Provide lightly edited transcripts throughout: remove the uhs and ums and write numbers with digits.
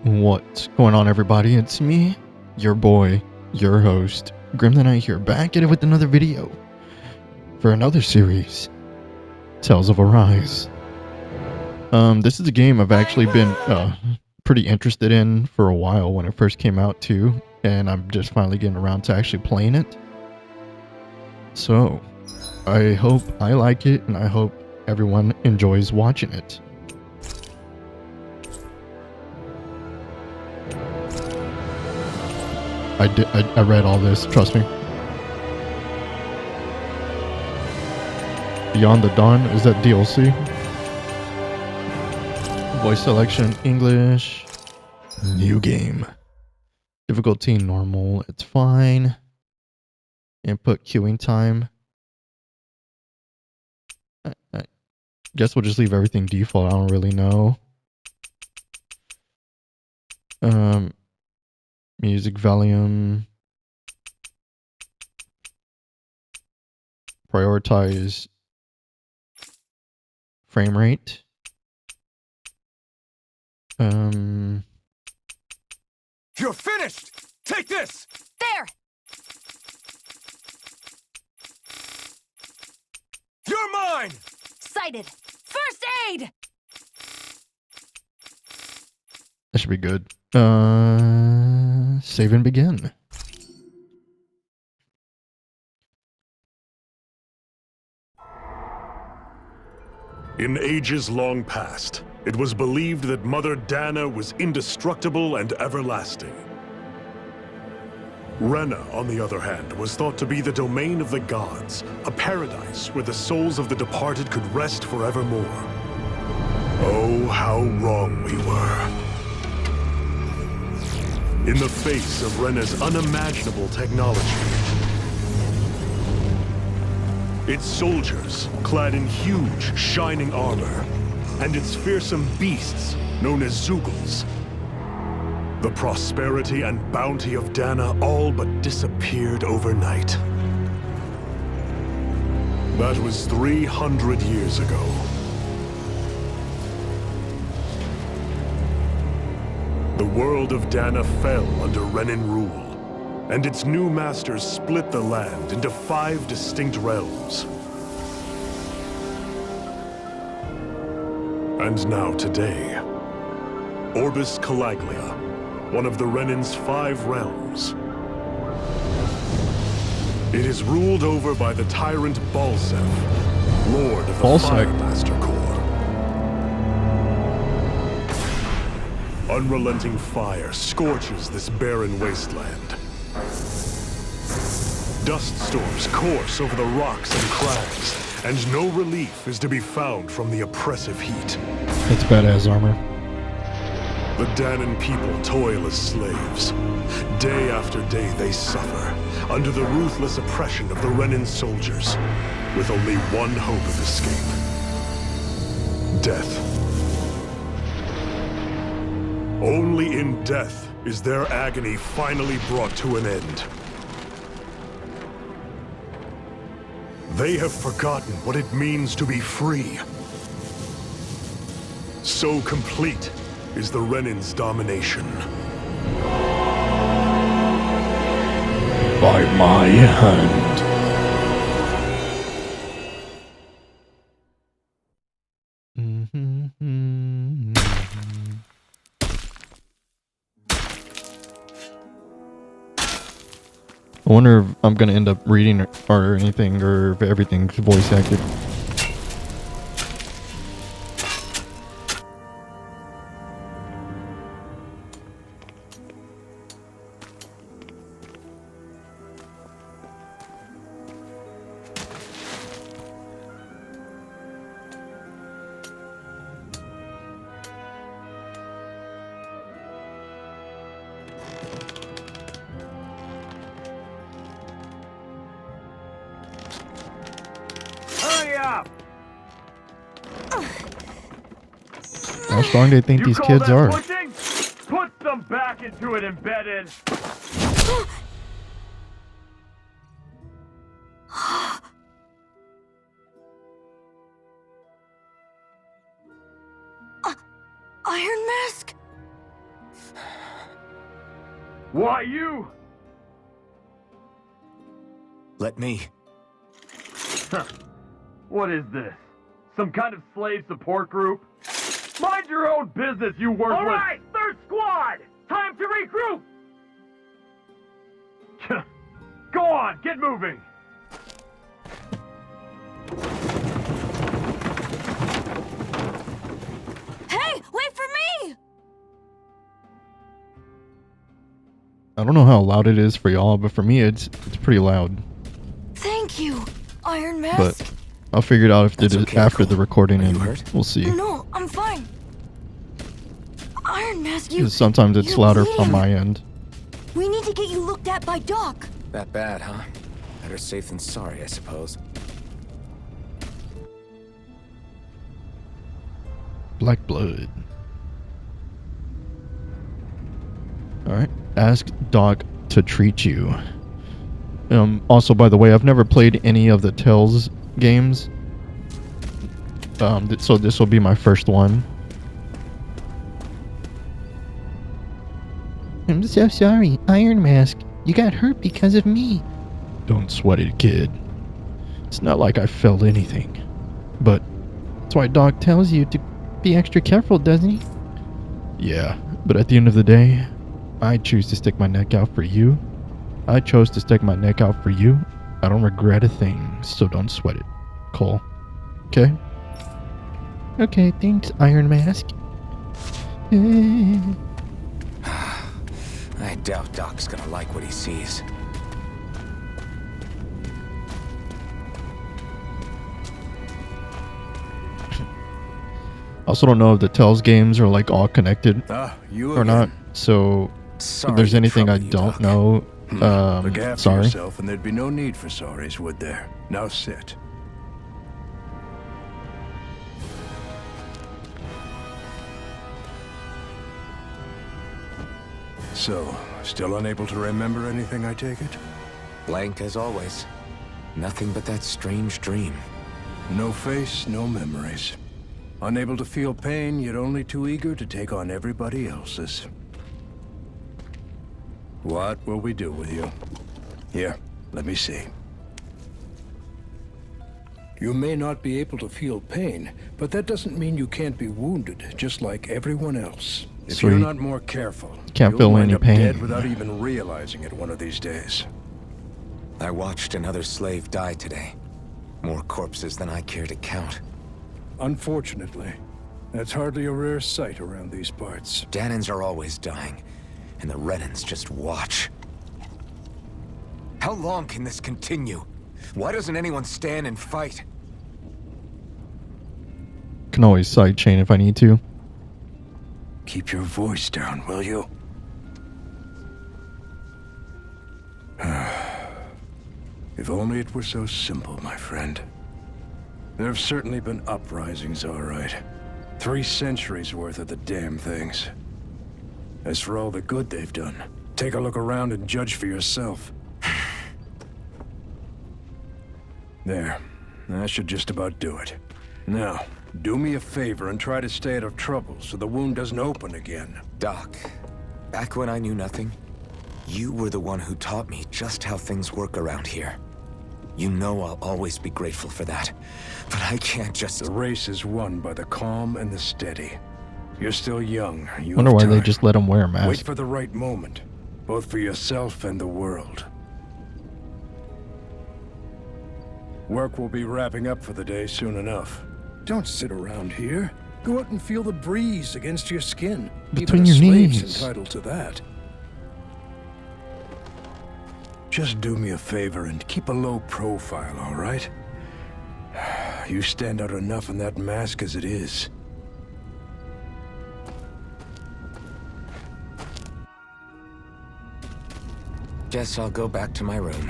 What's going on, everybody? It's me, your boy, your host, Grim the Knight here, back at it with another video for another series, Tales of Arise. This is a game I've actually been pretty interested in for a while when it first came out too, and I'm just finally getting around to actually playing it. So, I hope I like it, and I hope everyone enjoys watching it. I read all this, trust me. Beyond the Dawn, is that DLC? Voice selection, English. New game. Difficulty, normal, it's fine. Input queuing time. I guess we'll just leave everything default, I don't really know. Music volume. Prioritize frame rate. You're finished! Take this! There! You're mine! Sighted! First aid! That should be good. Save and begin. In ages long past, it was believed that Mother Dana was indestructible and everlasting. Rena, on the other hand, was thought to be the domain of the gods, a paradise where the souls of the departed could rest forevermore. Oh, how wrong we were. In the face of Rena's unimaginable technology, its soldiers, clad in huge, shining armor, and its fearsome beasts, known as Zeugles. The prosperity and bounty of Dana all but disappeared overnight. That was 300 years ago. The world of Dana fell under Renan rule, and its new masters split the land into 5 distinct realms. And now today, Orbis Calaglia, one of the Renan's 5 realms. It is ruled over by the tyrant Balseph, Lord of the Firemaster Corps. Unrelenting fire scorches this barren wasteland. Dust storms course over the rocks and crags, and no relief is to be found from the oppressive heat. It's badass armor. The Danan people toil as slaves. Day after day they suffer, under the ruthless oppression of the Renan soldiers, with only one hope of escape. Death. Only in death is their agony finally brought to an end. They have forgotten what it means to be free. So complete is the Renan's domination. By my hand. I wonder if I'm gonna end up reading or anything, or if everything's voice acted. How strong do you think these kids are? Pushing? Put some back into it, embedded. Iron Mask? Why you? Let me. What is this? Some kind of slave support group? Mind your own business, you worthless! Alright, third squad! Time to regroup! Go on, get moving! Hey, wait for me! I don't know how loud it is for y'all, but for me, it's pretty loud. Thank you, Iron Mask. But I'll figure it out if That's it is okay, after Cole. the recording, Are you and hurt? we'll see. No, I'm fine. Iron Mask, you... 'Cause sometimes it's you're louder bleeding. from my end. We need to get you looked at by Doc. That bad, huh? Better safe than sorry, I suppose. Black blood. Alright. Ask Doc to treat you. Also, by the way, I've never played any of the Tales games. So this will be my first one. I'm so sorry, Iron Mask. You got hurt because of me. Don't sweat it, kid. It's not like I felt anything. But that's why Doc tells you to be extra careful, doesn't he? Yeah, but at the end of the day, I choose to stick my neck out for you. I chose to stick my neck out for you. I don't regret a thing, so don't sweat it, Cole. Okay? Okay, thanks, Iron Mask. I doubt Doc's gonna like what he sees. I also don't know if the Tales games are like all connected You or not. So Sorry if there's to anything I trouble you, don't Doc. know, Look after sorry. yourself, and there'd be no need for sorries, would there? Now sit. So, still unable to remember anything, I take it? Blank as always. Nothing but that strange dream. No face, no memories. Unable to feel pain, yet only too eager to take on everybody else's. What will we do with you? Here, let me see. You may not be able to feel pain, but that doesn't mean you can't be wounded, just like everyone else. If Sweet. you're not more careful, Can't you'll feel wind any up pain. dead without even realizing it one of these days. I watched another slave die today. More corpses than I care to count. Unfortunately, that's hardly a rare sight around these parts. Danans are always dying, and the Renans just watch. How long can this continue? Why doesn't anyone stand and fight? Can always sidechain if I need to. Keep your voice down, will you? If only it were so simple, my friend. There have certainly been uprisings, all right. 3 centuries worth of the damn things. As for all the good they've done, take a look around and judge for yourself. There. That should just about do it. Now, do me a favor and try to stay out of trouble so the wound doesn't open again. Doc, back when I knew nothing, you were the one who taught me just how things work around here. You know I'll always be grateful for that, but I can't just... The race is won by the calm and the steady. You're still young. You Wonder have why they time. just let him wear a Wait mask. for the right moment, both for yourself and the world. Work will be wrapping up for the day soon enough. Don't sit around here. Go out and feel the breeze against your skin. Between Even a your slave's knees. entitled to that. Just do me a favor and keep a low profile, all right? You stand out enough in that mask as it is. Guess I'll go back to my room.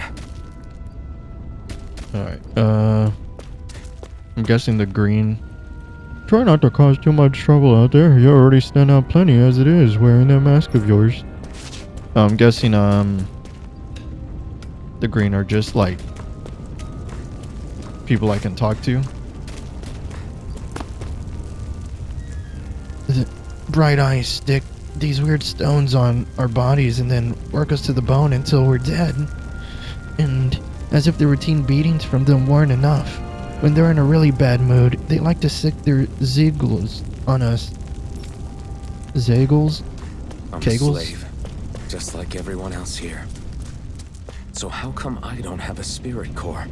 Alright, I'm guessing the green. Try not to cause too much trouble out there. You already stand out plenty as it is, wearing that mask of yours. I'm guessing, the green are just like people I can talk to. Is it Bright Eye Stick these weird stones on our bodies and then work us to the bone until we're dead. And as if the routine beatings from them weren't enough, when they're in a really bad mood, they like to sick their zegels on us. Zegels? I'm a Kegels? slave, just like everyone else here. So how come I don't have a spirit core?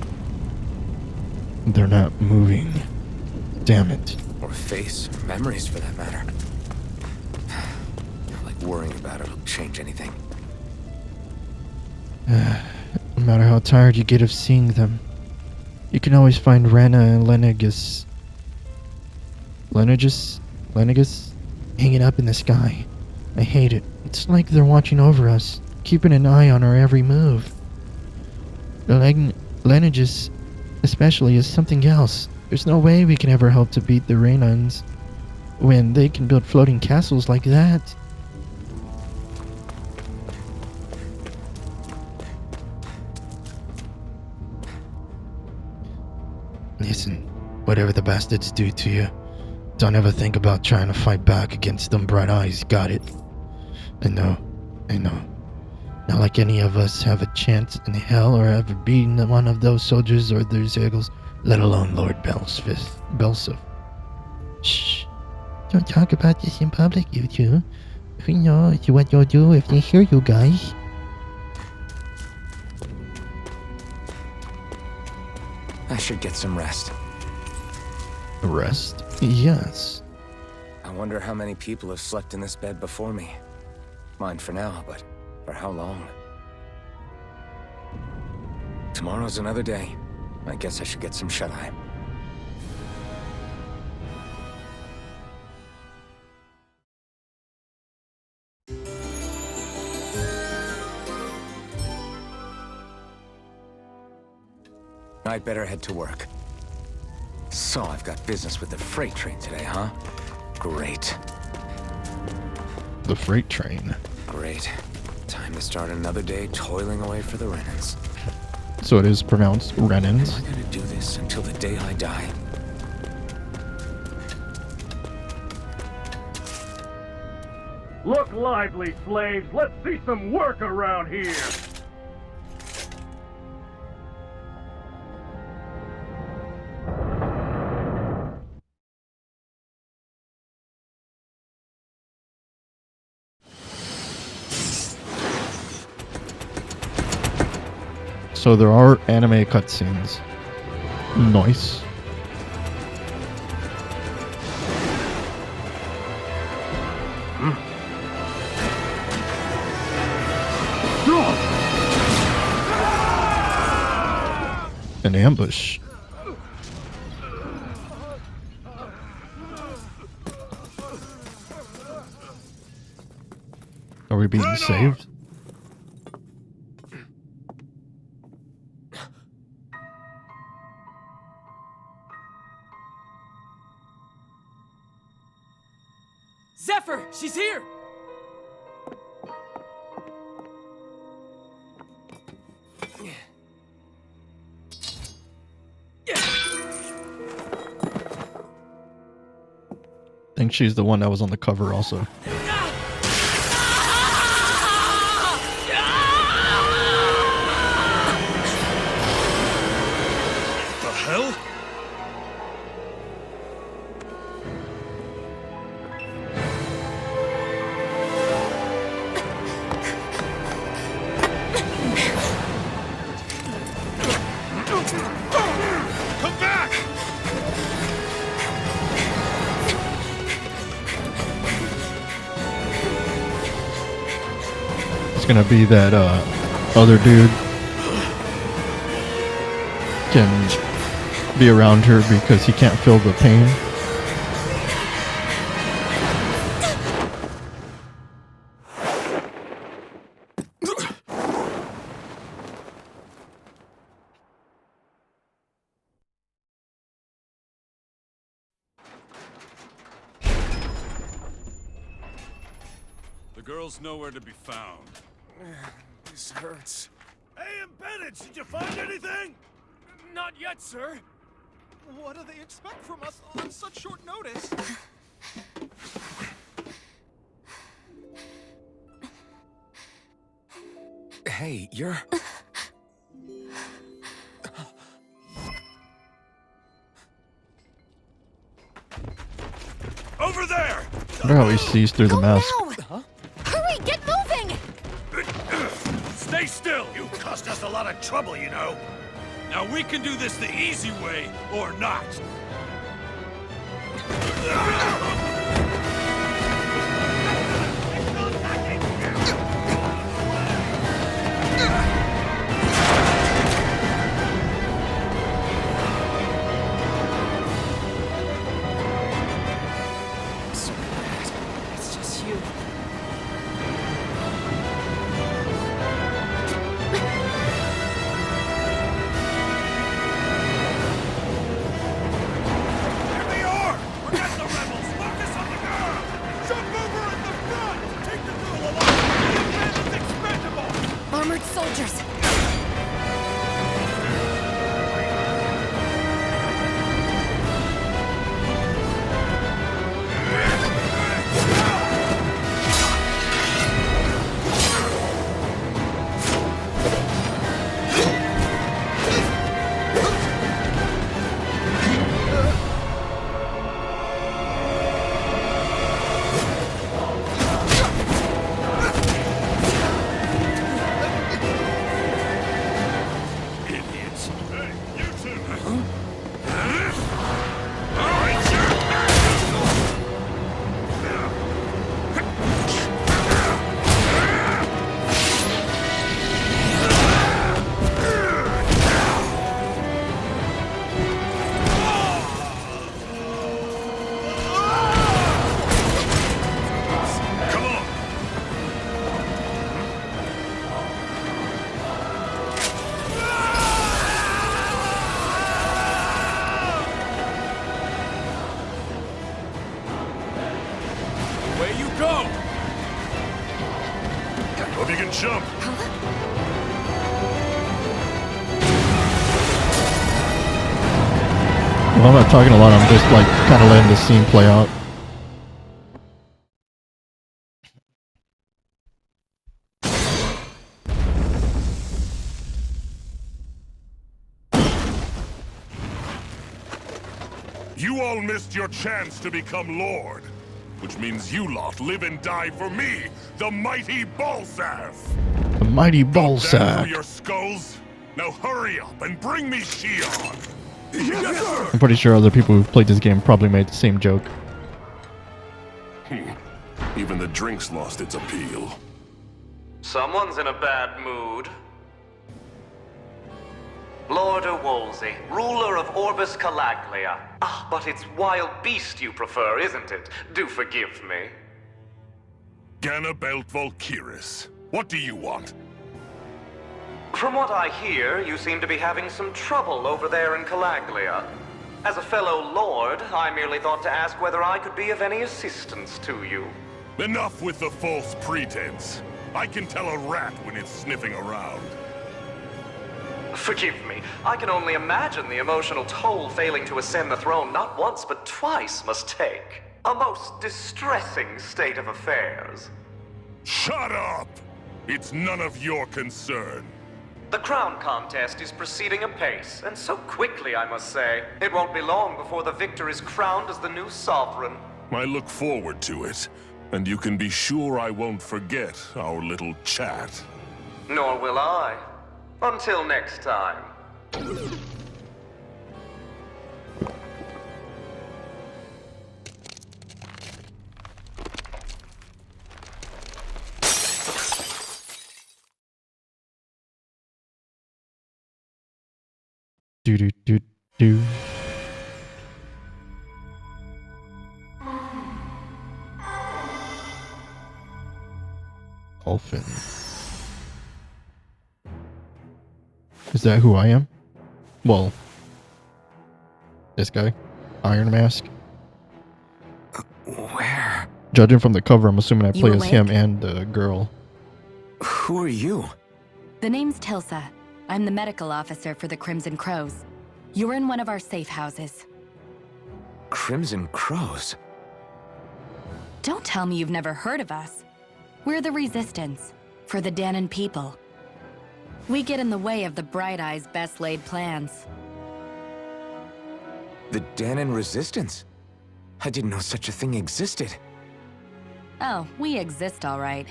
They're not moving. Damn it. Or a face, or memories for that matter. Not like worrying about it'll change anything. No matter how tired you get of seeing them, you can always find Rena and Lenegus hanging up in the sky. I hate it. It's like they're watching over us, keeping an eye on our every move. Lenegus especially is something else. There's no way we can ever hope to beat the Renans when they can build floating castles like that. Listen, whatever the bastards do to you, don't ever think about trying to fight back against them bright eyes, got it? I know. Not like any of us have a chance in hell or ever beaten one of those soldiers or their zegels, let alone Lord Belsuff. Shh. Don't talk about this in public, you two. We know what you'll do if they hear you guys. I should get some rest. Rest? Yes. I wonder how many people have slept in this bed before me. Mine for now, but for how long? Tomorrow's another day. I guess I should get some shut-eye. I'd better head to work. So I've got business with the freight train today, huh? Great. The freight train. Great. Time to start another day toiling away for the Renans. So it is pronounced Renans. Am I gonna do this until the day I die? Look lively, slaves. Let's see some work around here. So there are anime cutscenes. Nice. An ambush. Are we being saved? Zephyr, she's here! I think she's the one that was on the cover also. The hell? Come back! It's gonna be that other dude can be around her because he can't feel the pain. The girl's nowhere to be found. This hurts. Hey, Bennett, did you find anything? Not yet, sir. What do they expect from us on such short notice? Hey, you're... Over there! I wonder how he sees through the Go mask. now! Hurry, get moving! Stay still! You caused us a lot of trouble, you know. Now we can do this the easy way, or not. So bad. It's just you. Here they are! Forget the rebels! Focus on the girl! Jump over at the front! Take the girl alive! The man is expendable! Armored soldiers! Idiots! Hey, you two! Come on! Away you go! Hope you can jump. Well, I'm not talking a lot. I'm just like kind of letting the scene play out. You all missed your chance to become Lord. Which means you lot live and die for me, the mighty Balsath! The mighty That Balsack. through your skulls? Now hurry up and bring me Shion! Yes, sir! I'm pretty sure other people who've played this game probably made the same joke. Even the drink's lost its appeal. Someone's in a bad mood. Lord Wolsey, ruler of Orbis Calaglia. Ah, but it's wild beast you prefer, isn't it? Do forgive me. Ganabelt Volkiris, what do you want? From what I hear, you seem to be having some trouble over there in Calaglia. As a fellow lord, I merely thought to ask whether I could be of any assistance to you. Enough with the false pretense. I can tell a rat when it's sniffing around. Forgive me, I can only imagine the emotional toll failing to ascend the throne not once but twice must take. A most distressing state of affairs. Shut up! It's none of your concern. The crown contest is proceeding apace, and so quickly, I must say. It won't be long before the victor is crowned as the new sovereign. I look forward to it, and you can be sure I won't forget our little chat. Nor will I. Until next time. Do do do do. Dolphin. Is that who I am? Well, this guy, Iron Mask. Where? Judging from the cover, I'm assuming I You play as awake? him and the girl. Who are you? The name's Tilsa. I'm the medical officer for the Crimson Crows. You're in one of our safe houses. Crimson Crows? Don't tell me you've never heard of us. We're the Resistance, for the Danon people. We get in the way of the Bright Eyes' best laid plans. The Dahnan Resistance? I didn't know such a thing existed. Oh, we exist all right.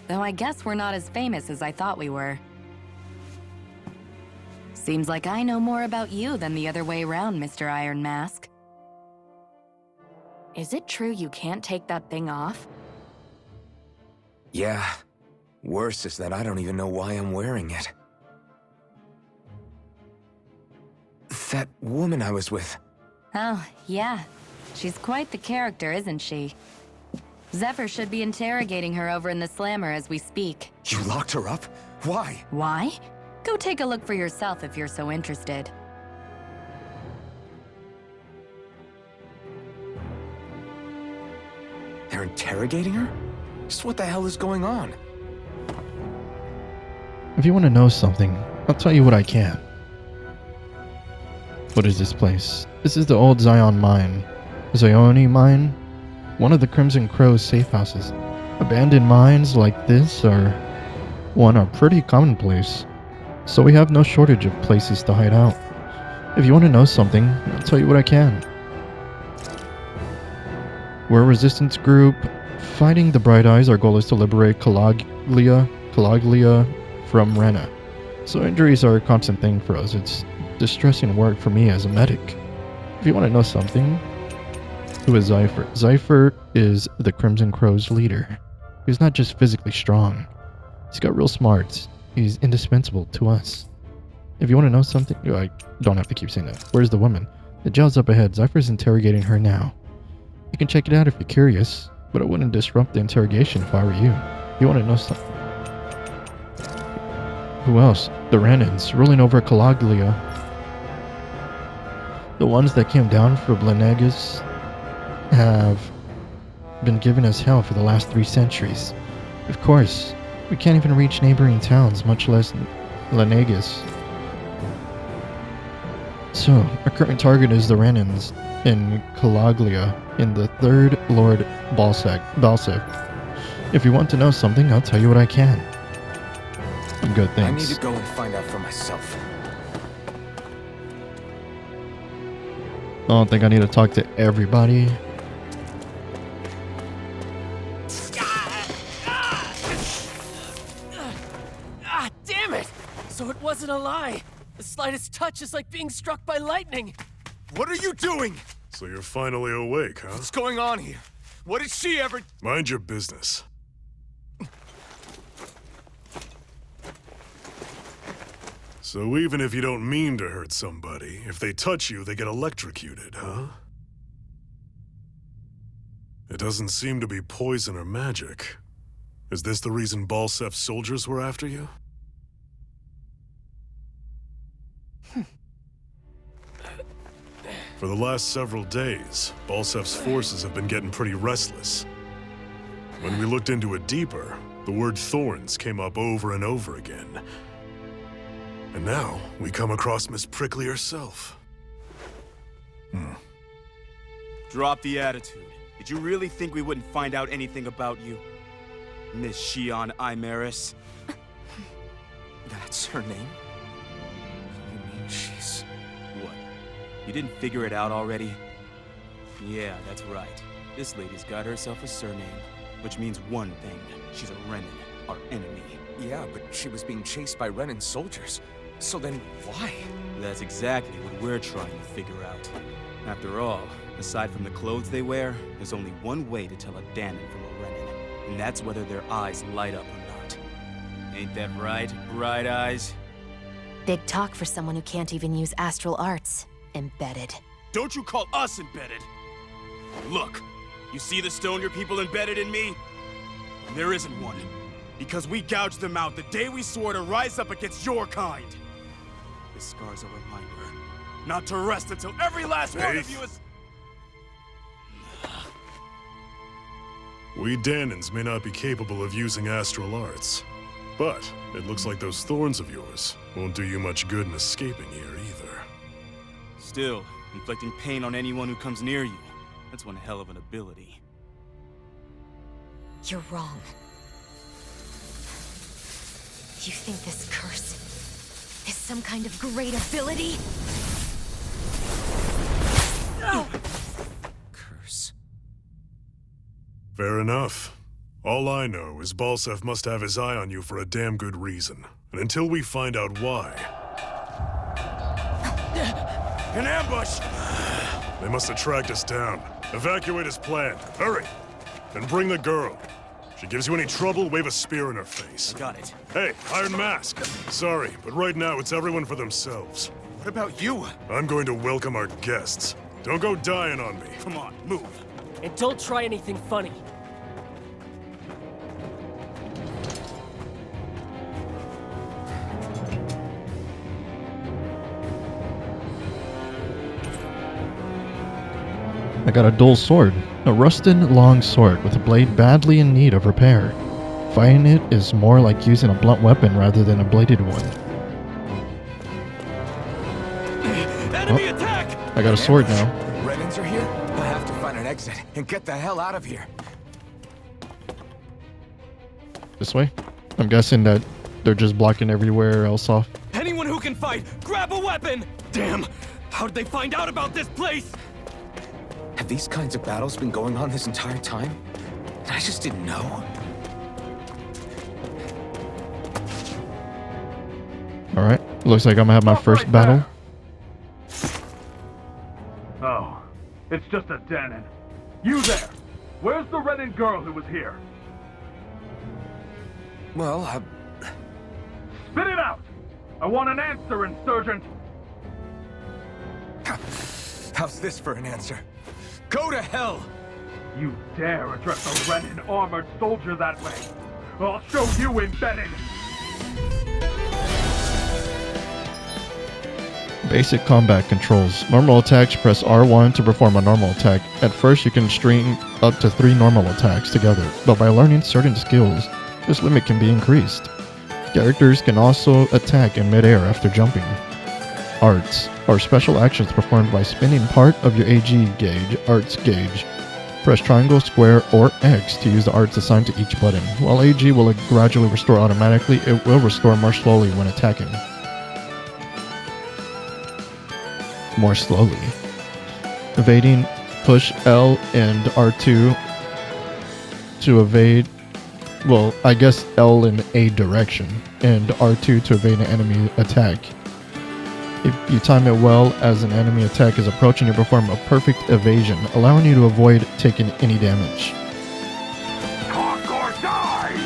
Though I guess we're not as famous as I thought we were. Seems like I know more about you than the other way around, Mr. Iron Mask. Is it true you can't take that thing off? Yeah. Worse is that I don't even know why I'm wearing it. That woman I was with. Oh, yeah. She's quite the character, isn't she? Zephyr should be interrogating her over in the Slammer as we speak. You locked her up? Why? Why? Go take a look for yourself if you're so interested. They're interrogating her? Just what the hell is going on? If you want to know something, I'll tell you what I can. What is this place? This is the old Zion Mine. Zioni Mine? One of the Crimson Crow's safe houses. Abandoned mines like this are pretty commonplace. So we have no shortage of places to hide out. If you want to know something, I'll tell you what I can. We're a resistance group. Fighting the Bright Eyes, our goal is to liberate Calaglia from Rena. So injuries are a constant thing for us. It's distressing work for me as a medic. If you want to know something, who is Zephyr? Zephyr is the Crimson Crow's leader. He's not just physically strong. He's got real smarts. He's indispensable to us. If you want to know something, I don't have to keep saying that. Where's the woman? The jail's up ahead. Zephyr's interrogating her now. You can check it out if you're curious, but it wouldn't disrupt the interrogation if I were you. If you want to know something. Who else? The Renans, ruling over Calaglia. The ones that came down for Blanegus have been giving us hell for the last 3 centuries. Of course, we can't even reach neighboring towns, much less Blanegus. So, our current target is the Renans in Calaglia in the 3rd Lord Balsef. If you want to know something, I'll tell you what I can. Good, thanks. I need to go and find out for myself. I don't think I need to talk to everybody. Damn it! So it wasn't a lie. The slightest touch is like being struck by lightning. What are you doing? So you're finally awake, huh? What's going on here? What did she ever... Mind your business. So even if you don't mean to hurt somebody, if they touch you, they get electrocuted, huh? It doesn't seem to be poison or magic. Is this the reason Balsef's soldiers were after you? For the last several days, Balsef's forces have been getting pretty restless. When we looked into it deeper, the word Thorns came up over and over again. And now, we come across Miss Prickly herself. Drop the attitude. Did you really think we wouldn't find out anything about you? Miss Shion Imaris? That's her name? You mean she's... What? You didn't figure it out already? Yeah, that's right. This lady's got herself a surname, which means one thing. She's a Renan, our enemy. Yeah, but she was being chased by Renan soldiers. So then, why? That's exactly what we're trying to figure out. After all, aside from the clothes they wear, there's only one way to tell a Dahnan from a Renan, and that's whether their eyes light up or not. Ain't that right, Bright Eyes? Big talk for someone who can't even use astral arts. Embedded. Don't you call us embedded! Look, you see the stone your people embedded in me? There isn't one. Because we gouged them out the day we swore to rise up against your kind. This scar's a reminder, not to rest until every last one of you is... We Dahnans may not be capable of using astral arts, but it looks like those thorns of yours won't do you much good in escaping here either. Still, inflicting pain on anyone who comes near you, that's one hell of an ability. You're wrong. You think this curse some kind of great ability? Curse. Fair enough. All I know is Balsef must have his eye on you for a damn good reason. And until we find out why... An ambush! They must have tracked us down. Evacuate as planned. Hurry! And bring the girl. If she gives you any trouble, wave a spear in her face. Got it. Hey, Iron Mask. Sorry, but right now it's everyone for themselves. What about you? I'm going to welcome our guests. Don't go dying on me. Come on, move. And don't try anything funny. I got a dull sword. A rusted long sword with a blade badly in need of repair. Fighting it is more like using a blunt weapon rather than a bladed one. Enemy attack! I got a sword now. Renans are here? I have to find an exit and get the hell out of here. This way? I'm guessing that they're just blocking everywhere else off. Anyone who can fight, grab a weapon! Damn! How did they find out about this place? Have these kinds of battles been going on this entire time? And I just didn't know? Alright, looks like I'm gonna have my first battle. Oh, it's just a Danon. You there! Where's the Renan girl who was here? Well, Spit it out! I want an answer, Insurgent! how's this for an answer? Go to hell! You dare address a Renan armored soldier that way? I'll show you embedded! Basic combat controls. Normal attacks, press R1 to perform a normal attack. At first you can string up to 3 normal attacks together, but by learning certain skills, this limit can be increased. Characters can also attack in midair after jumping. Arts are special actions performed by spinning part of your AG gauge, arts gauge. Press triangle, square, or X to use the arts assigned to each button. While AG will gradually restore automatically, it will restore more slowly when attacking. More slowly. Evading, push L and R2 to evade, well, I guess L in A direction, and R2 to evade an enemy attack. If you time it well as an enemy attack is approaching, you perform a perfect evasion, allowing you to avoid taking any damage. Talk or die!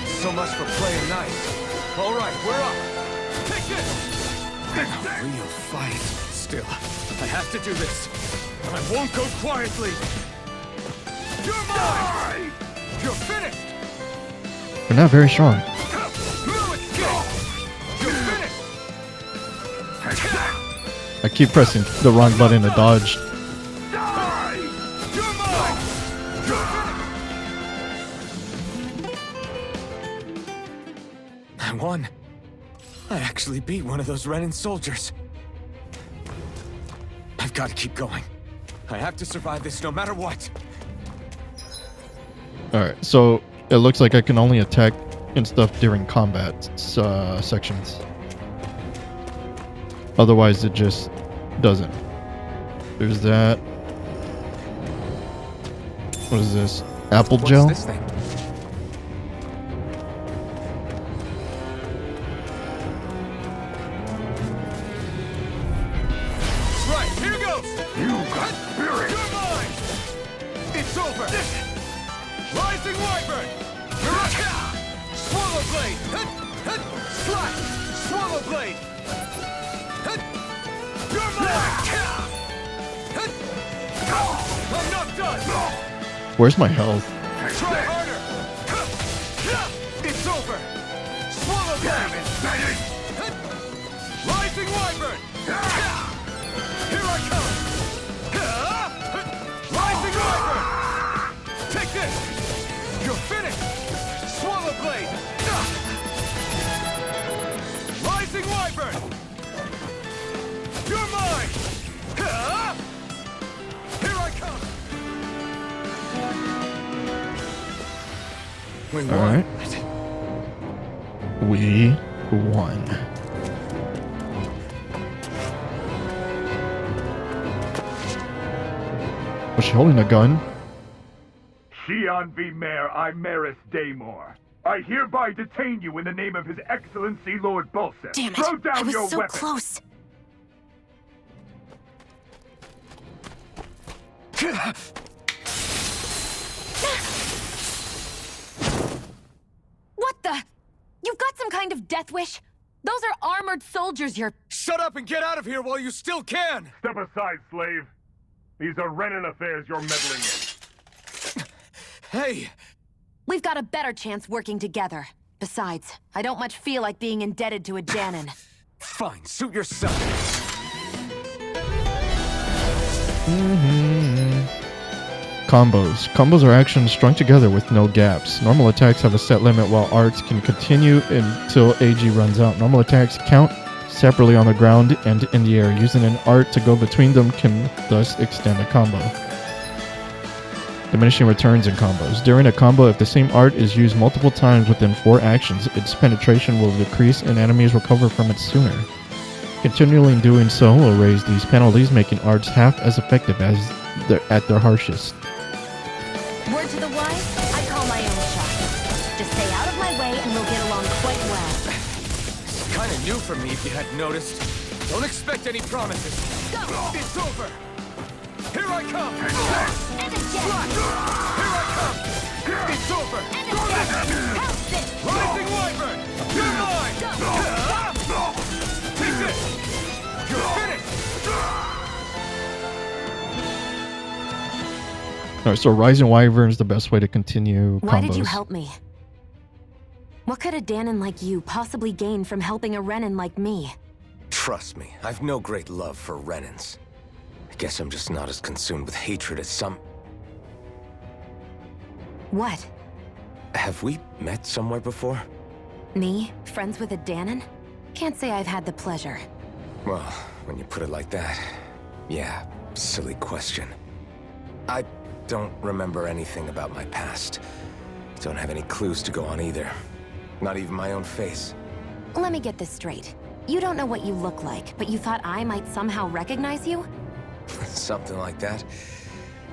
So much for playing nice. Alright, we're up. Take this! A real fight. Still, I have to do this. I won't go quietly. You're mine! You're finished! They're not very strong. No escape! You're finished! I keep pressing the wrong button to dodge. Die! You're mine! You're finished! I won. I actually beat one of those Renan soldiers. I've got to keep going. I have to survive this no matter what. Alright, so it looks like I can only attack and stuff during combat sections. Otherwise it just doesn't. There's that. What is this? Apple gel? What's this thing? Right, here goes! You got spirit! You're mine! It's over! Rising Wyvern! Swallow Blade! Slash! Swallow Blade! You're mine! I'm not done! Where's my health? Try harder! It's over! Swallow Blade! Rising Wyvern! Here I come! Rising Wyvern! Take this! You're finished! Swallow Blade! Rising Wyvern! You're mine! Here I come! We won. Alright. We won. Was she holding a gun? Shion V. Mayor Imaris Daymore. I hereby detain you in the name of His Excellency Lord Bulseth. Damn it! Throw down I was your so weapon. close. What the? You've got some kind of death wish? Those are armored soldiers you're... Shut up and get out of here while you still can! Step aside, slave. These are Renan affairs you're meddling in. Hey! We've got a better chance working together. Besides, I don't much feel like being indebted to a Danon. Fine, suit yourself. Combos. Combos are actions strung together with no gaps. Normal attacks have a set limit while arts can continue until AG runs out. Normal attacks count separately on the ground and in the air. Using an art to go between them can thus extend a combo. Diminishing returns in combos. During a combo, if the same art is used multiple times within 4 actions, its penetration will decrease and enemies recover from it sooner. Continually doing so will raise these penalties, making arts half as effective as at their harshest. Word to the wise, I call my own shot. Just stay out of my way and we'll get along quite well. It's kind of new for me if you hadn't noticed. Don't expect any promises. Go! It's over! Here I come! And again! Here I come! It's over! And again! How's this? Rising Wyvern! You're mine! Go! Take this! You're finished! Alright, so Rising Wyvern is the best way to continue combos. Why did you help me? What could a Danon like you possibly gain from helping a Renan like me? Trust me, I've no great love for Renans. I guess I'm just not as consumed with hatred as some... What? Have we met somewhere before? Me? Friends with a Danon? Can't say I've had the pleasure. Well, when you put it like that, yeah, silly question. I don't remember anything about my past. Don't have any clues to go on either. Not even my own face. Let me get this straight. You don't know what you look like, but you thought I might somehow recognize you? Something like that.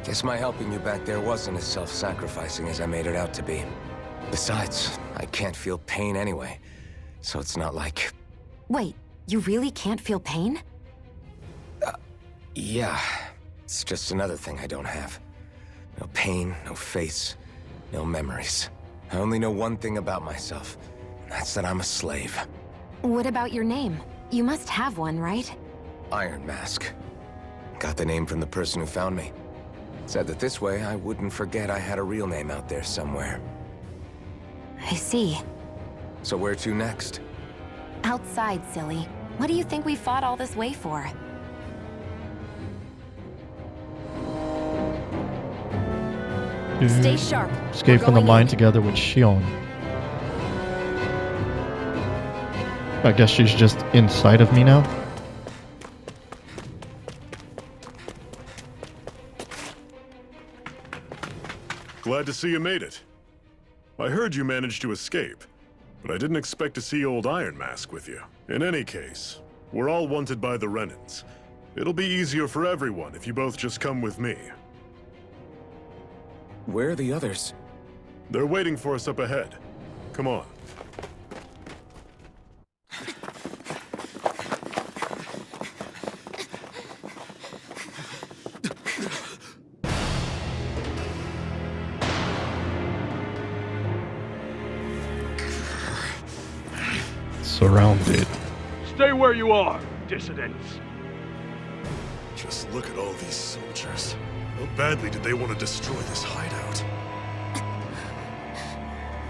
Guess my helping you back there wasn't as self-sacrificing as I made it out to be. Besides, I can't feel pain anyway, so it's not like... Wait, you really can't feel pain? Yeah. It's just another thing I don't have. No pain, no face, no memories. I only know one thing about myself, and that's that I'm a slave. What about your name? You must have one, right? Iron Mask. Got the name from the person who found me. Said that this way I wouldn't forget I had a real name out there somewhere. I see. So where to next? Outside, silly. What do you think we fought all this way for? Stay sharp. Escape from the mine together with Shion. I guess she's just inside of me now. Glad to see you made it. I heard you managed to escape, but I didn't expect to see old Iron Mask with you. In any case, we're all wanted by the Renans. It'll be easier for everyone if you both just come with me. Where are the others? They're waiting for us up ahead. Come on. Surrounded. Stay where you are, dissidents. Just look at all these soldiers. How badly did they want to destroy this hideout?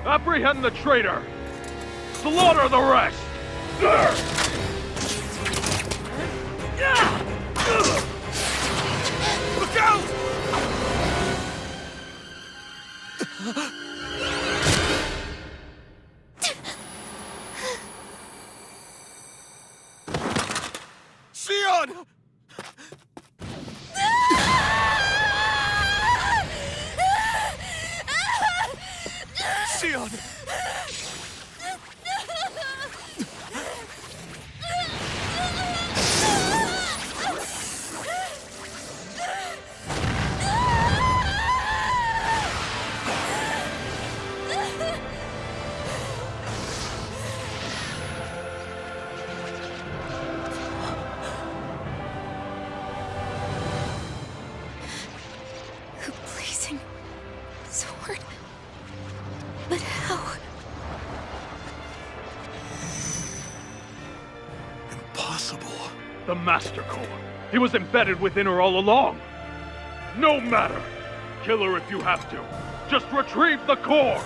Apprehend the traitor! Slaughter the rest! Look out! Shion! Shion! The Master Core. He was embedded within her all along. No matter. Kill her if you have to. Just retrieve the core.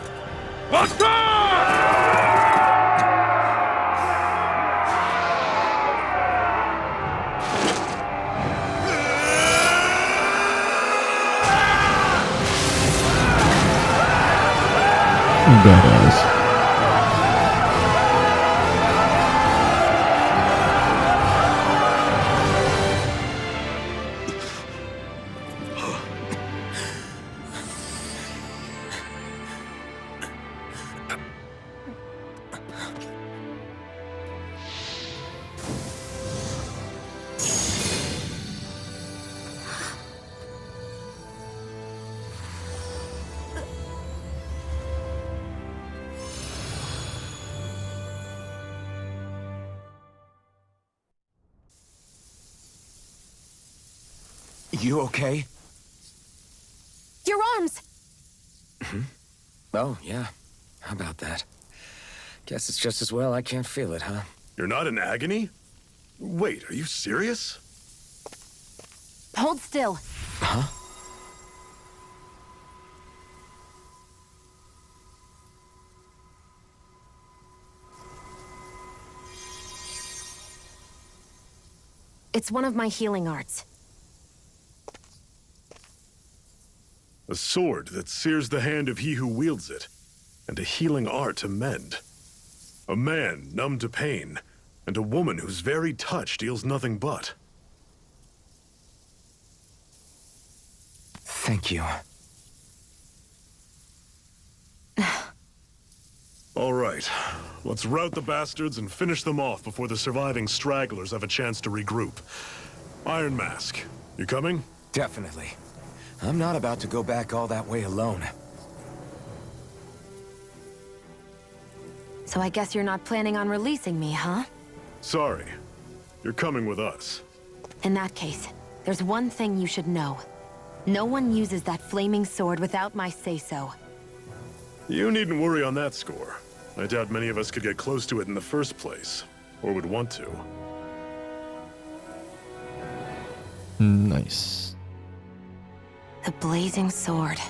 Badass. You okay? Your arms! Oh, yeah. How about that? Guess it's just as well I can't feel it, huh? You're not in agony? Wait, are you serious? Hold still. Huh? It's one of my healing arts. A sword that sears the hand of he who wields it, and a healing art to mend. A man numb to pain, and a woman whose very touch deals nothing but. Thank you. All right, let's rout the bastards and finish them off before the surviving stragglers have a chance to regroup. Iron Mask, you coming? Definitely. I'm not about to go back all that way alone. So I guess you're not planning on releasing me, huh? Sorry, you're coming with us. In that case, there's one thing you should know. No one uses that flaming sword without my say-so. You needn't worry on that score. I doubt many of us could get close to it in the first place, or would want to. Nice. The blazing sword.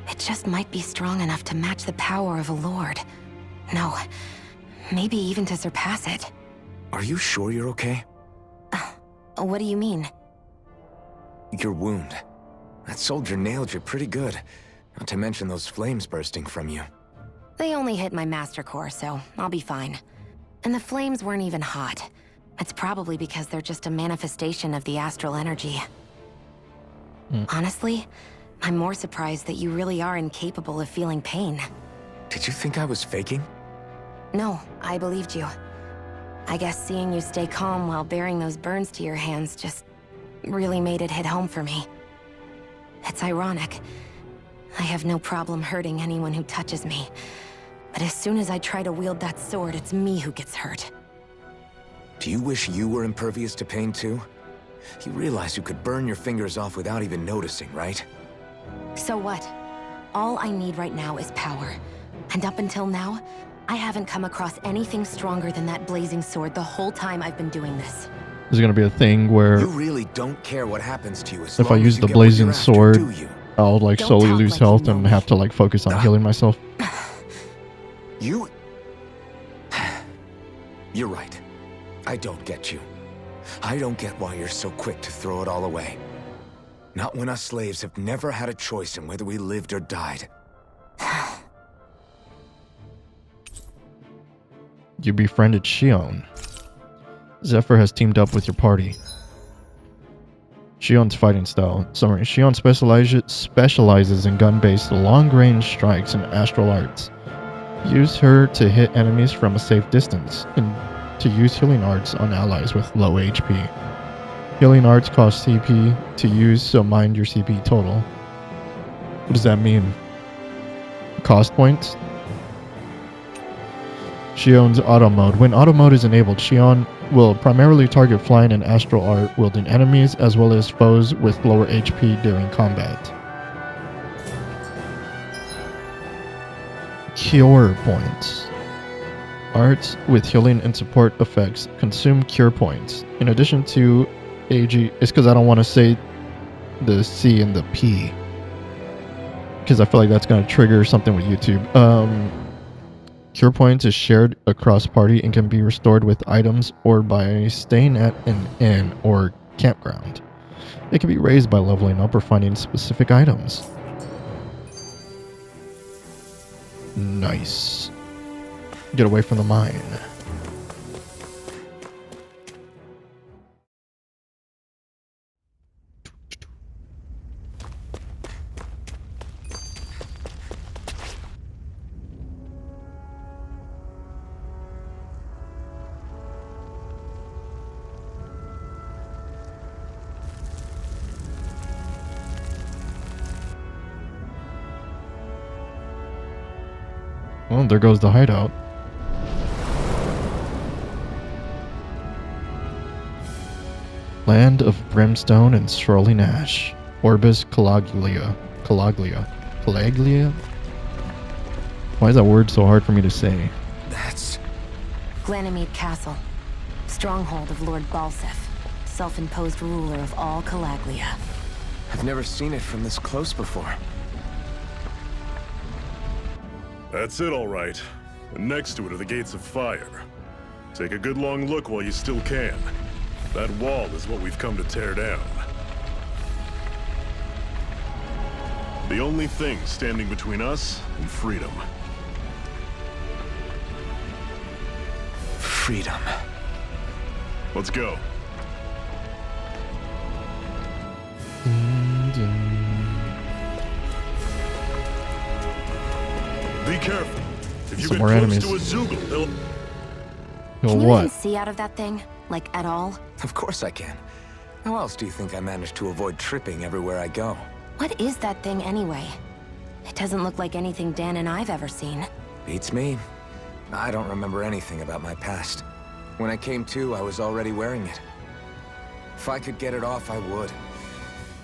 It just might be strong enough to match the power of a lord. No, maybe even to surpass it. Are you sure you're okay? What do you mean? Your wound. That soldier nailed you pretty good. Not to mention those flames bursting from you. They only hit my master core, so I'll be fine. And the flames weren't even hot. It's probably because they're just a manifestation of the astral energy. Honestly, I'm more surprised that you really are incapable of feeling pain. Did you think I was faking? No, I believed you. I guess seeing you stay calm while bearing those burns to your hands just really made it hit home for me. It's ironic. I have no problem hurting anyone who touches me. But as soon as I try to wield that sword, it's me who gets hurt. Do you wish you were impervious to pain too? You realize you could burn your fingers off without even noticing, right? So what? All I need right now is power. And up until now, I haven't come across anything stronger than that blazing sword the whole time I've been doing this. There's gonna be a thing where You really don't care what happens to you as if I long as use you the get what blazing you're after, sword, do you? I'll like Don't slowly talk lose like you health know and me. have to like focus on healing myself. You... You're right. I don't get you. I don't get why you're so quick to throw it all away. Not when us slaves have never had a choice in whether we lived or died. You befriended Shion. Zephyr has teamed up with your party. Shion's fighting style. Summary. Shion specializes in gun-based long-range strikes and astral arts. Use her to hit enemies from a safe distance, and to use healing arts on allies with low HP. Healing arts cost CP to use, so mind your CP total. What does that mean? Cost points? Shion's auto mode. When auto mode is enabled, Shion will primarily target flying and astral art wielding enemies as well as foes with lower HP during combat. Cure points. Arts with healing and support effects consume cure points. In addition to AG, it's because I don't want to say the C and the P, because I feel like that's going to trigger something with YouTube. Cure points is shared across party and can be restored with items or by staying at an inn or campground. It can be raised by leveling up or finding specific items. Nice. Get away from the mine. Well, there goes the hideout. Land of Brimstone and Swirling Ash. Orbis Calaglia. Calaglia? Why is that word so hard for me to say? That's... Glanimede Castle. Stronghold of Lord Balseph. Self-imposed ruler of all Calaglia. I've never seen it from this close before. That's it, all right. And next to it are the Gates of Fire. Take a good long look while you still can. That wall is what we've come to tear down. The only thing standing between us and freedom. Freedom. Let's go. Be careful. If you Some get more close enemies. to a Zoogle, they'll... Can you what? even see out of that thing? Like, at all? Of course I can. How else do you think I managed to avoid tripping everywhere I go? What is that thing anyway? It doesn't look like anything Dan and I've ever seen. Beats me. I don't remember anything about my past. When I came to, I was already wearing it. If I could get it off, I would.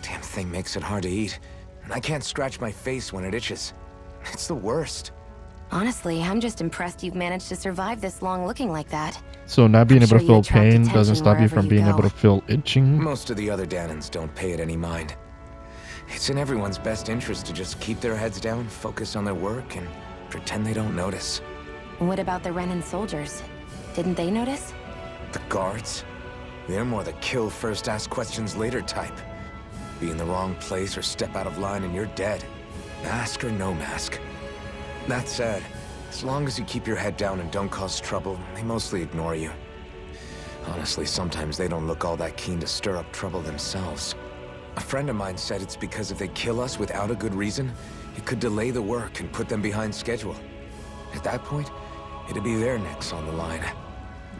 Damn thing makes it hard to eat. And I can't scratch my face when it itches. It's the worst. Honestly, I'm just impressed you've managed to survive this long looking like that. So not being I'm able sure to you feel attract pain attention doesn't stop you wherever from you being go. able to feel itching? Most of the other Danans don't pay it any mind. It's in everyone's best interest to just keep their heads down, focus on their work, and pretend they don't notice. What about the Renan soldiers? Didn't they notice? The guards? They're more the kill first, ask questions later type. Be in the wrong place or step out of line and you're dead. Mask or no mask. That said, as long as you keep your head down and don't cause trouble, they mostly ignore you. Honestly, sometimes they don't look all that keen to stir up trouble themselves. A friend of mine said it's because if they kill us without a good reason, it could delay the work and put them behind schedule. At that point, it'd be their necks on the line.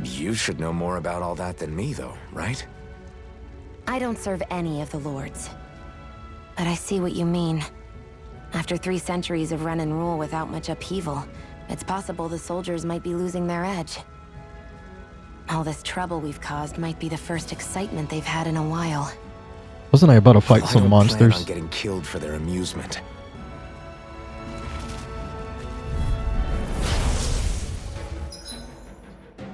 You should know more about all that than me, though, right? I don't serve any of the lords. But I see what you mean. After 3 centuries of Renan rule without much upheaval, it's possible the soldiers might be losing their edge. All this trouble we've caused might be the first excitement they've had in a while. Wasn't I about to fight Well, some I don't plan on monsters? getting killed for their amusement.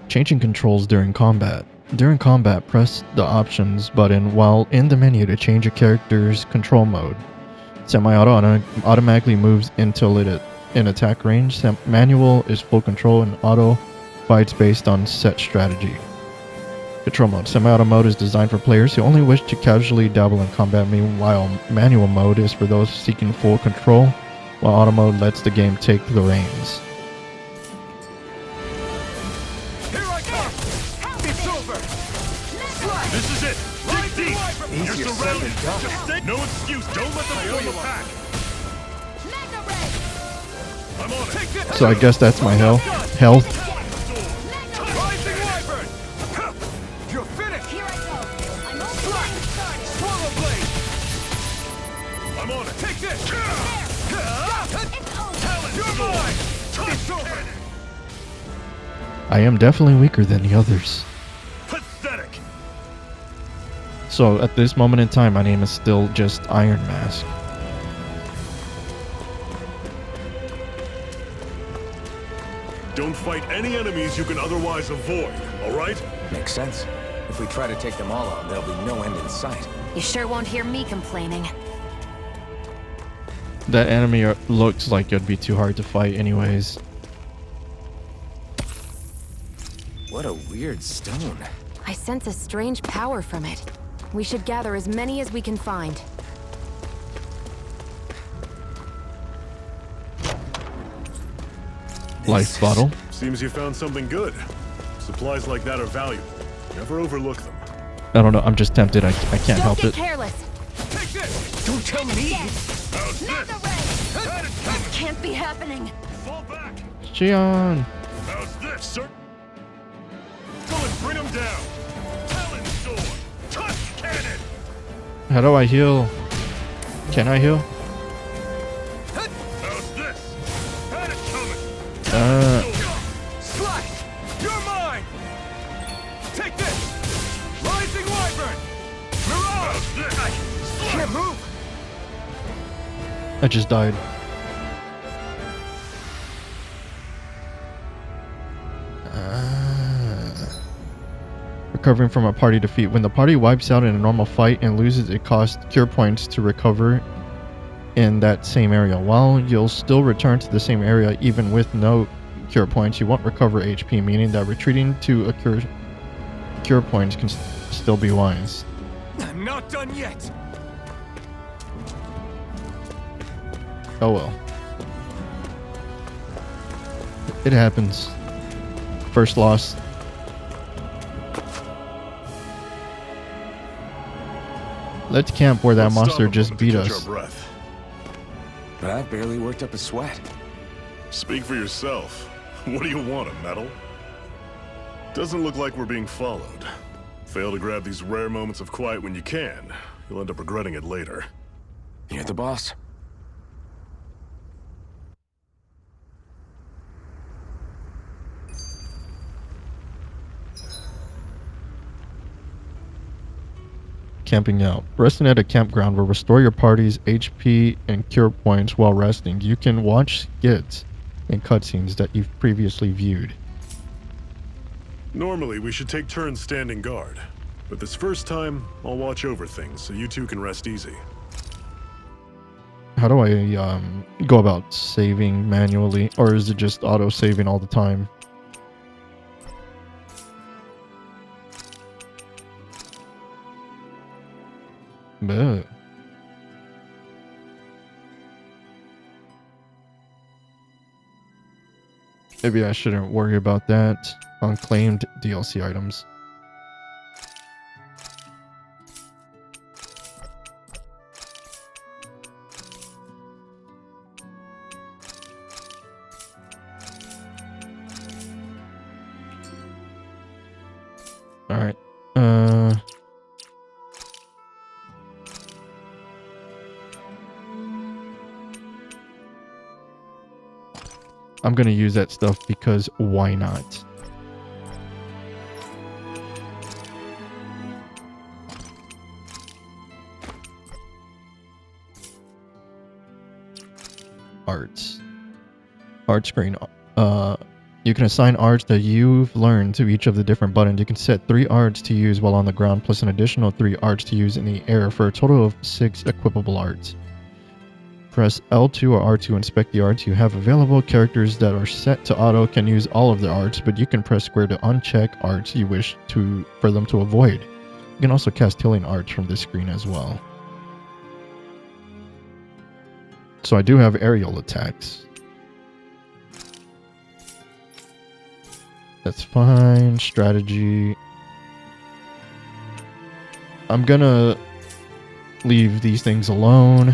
Changing controls during combat. During combat, press the options button while in the menu to change a character's control mode. Semi-auto automatically moves until it in attack range. Manual is full control, and auto fights based on set strategy. Control mode. Semi-auto mode is designed for players who only wish to casually dabble in combat, meanwhile manual mode is for those seeking full control, while auto mode lets the game take the reins. Here I come! It's over! This is it! Dig deep! You're Easier said surrounded! than done. Just stay... No excuse! Don't let them form a pack! I'm on it! So I guess that's my health. Rising Wyvern! You're finished! Here I go. I'm Slash! Swallow Blade! I'm on it! Take this! It's over. Talon, you're mine! It's over! I am definitely weaker than the others. Pathetic! So at this moment in time, my name is still just Iron Mask. Don't fight any enemies you can otherwise avoid, alright? Makes sense. If we try to take them all on, there'll be no end in sight. You sure won't hear me complaining. That enemy looks like it'd be too hard to fight anyways. What a weird stone. I sense a strange power from it. We should gather as many as we can find. Life bottle. Seems you found something good. Supplies like that are valuable. Never overlook them. I don't know. I'm just tempted. I can't help Don't it. get careless. Take this! Don't tell me! How's this? This can't be happening. Fall back! Xion. How's this, sir? Go and bring him down! Talon sword! Tusk cannon! How do I heal? Can I heal? How's this? Had it coming! Slice! You're mine! Take this! Rising Wyvern! Mirage! How's this? Can't move! I just died. Recovering from a party defeat. When the party wipes out in a normal fight and loses, it costs cure points to recover in that same area. While you'll still return to the same area even with no cure points, you won't recover HP, meaning that retreating to a cure points can still be wise. I'm not done yet! Oh well. It happens. First loss. Let's camp where that Let's monster stop a just moment to beat catch us. our breath. But I've barely worked up a sweat. Speak for yourself. What do you want, a medal? Doesn't look like we're being followed. Fail to grab these rare moments of quiet when you can. You'll end up regretting it later. You're the boss. Camping out. Resting at a campground will restore your party's HP and cure points while resting. You can watch skits and cutscenes that you've previously viewed. Normally, we should take turns standing guard. But this first time, I'll watch over things so you two can rest easy. How do I go about saving manually? Or is it just auto-saving all the time? But maybe I shouldn't worry about that. Unclaimed DLC items. All right. I'm gonna use that stuff because why not? Arts. Art screen. You can assign arts that you've learned to each of the different buttons. You can set 3 arts to use while on the ground, plus an additional 3 arts to use in the air for a total of 6 equipable arts. Press L2 or R to inspect the arts you have available. Characters that are set to auto can use all of their arts, but you can press square to uncheck arts you wish for them to avoid. You can also cast healing arts from this screen as well. So I do have aerial attacks. That's fine. Strategy. I'm gonna leave these things alone.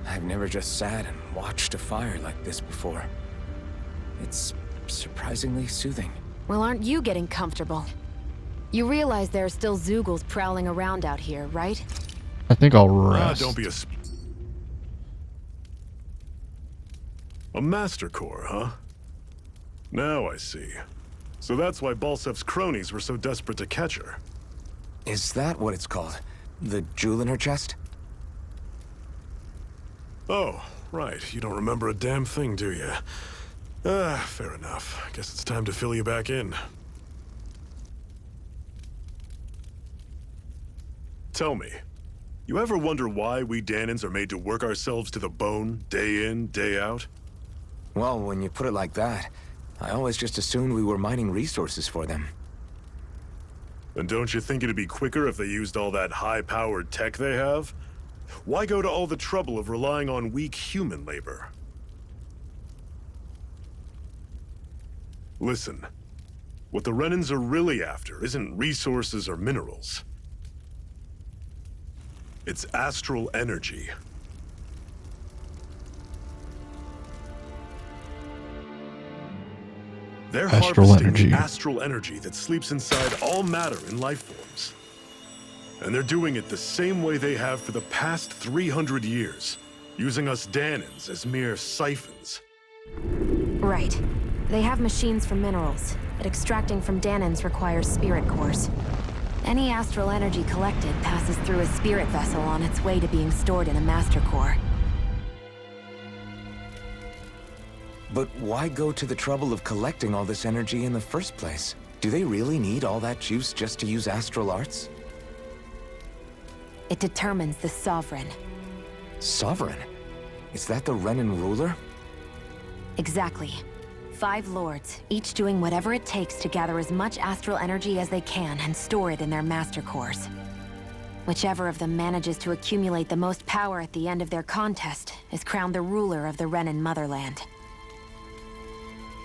I've never just sat and watched a fire like this before. It's surprisingly soothing. Well, aren't you getting comfortable? You realize there are still Zeugles prowling around out here, right? I think I'll rest. Don't be a Master Core, huh? Now I see. So that's why Balsev's cronies were so desperate to catch her. Is that what it's called? The jewel in her chest? Oh, Right, you don't remember a damn thing, do you? Fair enough. Guess it's time to fill you back in. Tell me, you ever wonder why we Dahnans are made to work ourselves to the bone, day in, day out? Well, when you put it like that, I always just assumed we were mining resources for them. And don't you think it'd be quicker if they used all that high-powered tech they have? Why go to all the trouble of relying on weak human labor? Listen, what the Renans are really after isn't resources or minerals. It's astral energy. They're harvesting the astral energy that sleeps inside all matter in life forms. And they're doing it the same way they have for the past 300 years, using us Dahnans as mere siphons. Right. They have machines for minerals, but extracting from Dahnans requires spirit cores. Any astral energy collected passes through a spirit vessel on its way to being stored in a master core. But why go to the trouble of collecting all this energy in the first place? Do they really need all that juice just to use astral arts? It determines the Sovereign. Sovereign? Is that the Renan ruler? Exactly. 5 lords, each doing whatever it takes to gather as much astral energy as they can and store it in their master cores. Whichever of them manages to accumulate the most power at the end of their contest is crowned the ruler of the Renan motherland.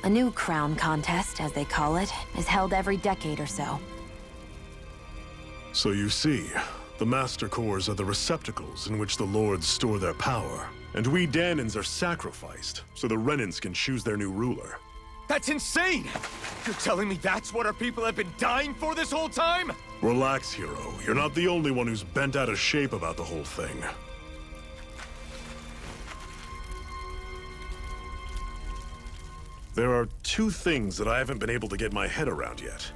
A new crown contest, as they call it, is held every decade or so. So you see, the master cores are the receptacles in which the lords store their power. And we Dahnans are sacrificed, so the Renans can choose their new ruler. That's insane! You're telling me that's what our people have been dying for this whole time? Relax, hero. You're not the only one who's bent out of shape about the whole thing. There are 2 things that I haven't been able to get my head around yet.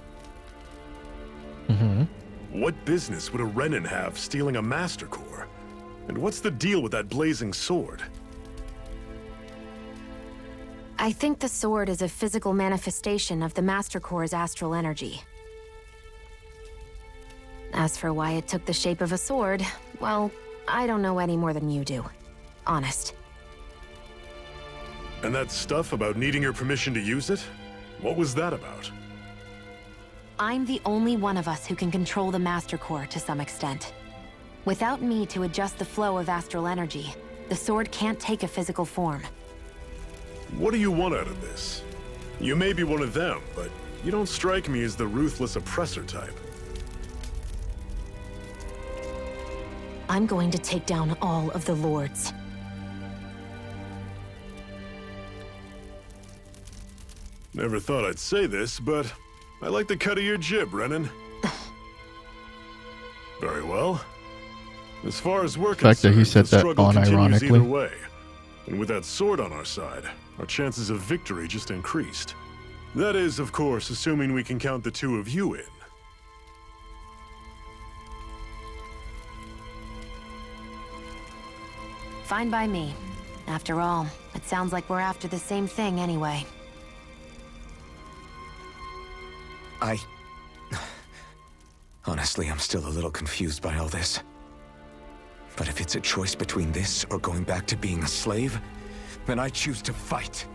What business would a Renan have stealing a master core? And what's the deal with that blazing sword? I think the sword is a physical manifestation of the Master Core's astral energy. As for why it took the shape of a sword, well, I don't know any more than you do. Honest. And that stuff about needing your permission to use it? What was that about? I'm the only one of us who can control the Master Core to some extent. Without me to adjust the flow of astral energy, the sword can't take a physical form. What do you want out of this? You may be one of them, but you don't strike me as the ruthless oppressor type. I'm going to take down all of the lords. Never thought I'd say this, but I like the cut of your jib, Renan. Very well. As far as we're concerned, the fact that he said that unironically. Either unironically. way. And with that sword on our side, our chances of victory just increased. That is, of course, assuming we can count the 2 of you in. Fine by me. After all, it sounds like we're after the same thing anyway. Honestly, I'm still a little confused by all this. But if it's a choice between this or going back to being a slave, then I choose to fight.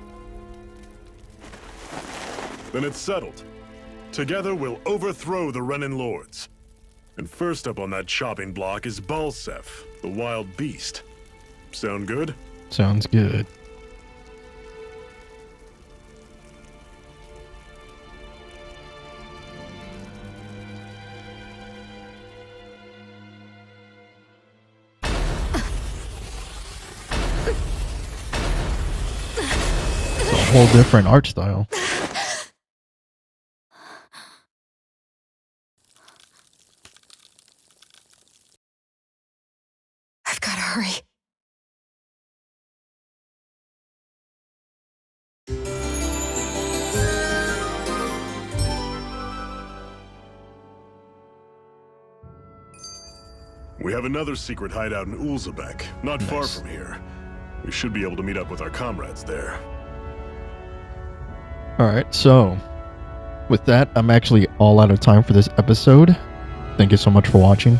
Then it's settled. Together we'll overthrow the Renan lords. And first up on that chopping block is Balseph, the wild beast. Sound good? Sounds good. It's a whole different art style. I've got to hurry. We have another secret hideout in Ulzebek, not far from here. We should be able to meet up with our comrades there. Alright, so with that, I'm actually all out of time for this episode. Thank you so much for watching.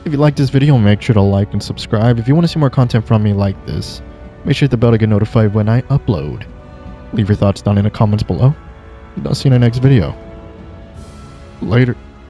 If you like this video, make sure to like and subscribe. If you want to see more content from me like this, make sure to hit the bell to get notified when I upload. Leave your thoughts down in the comments below. And I'll see you in the next video. Later.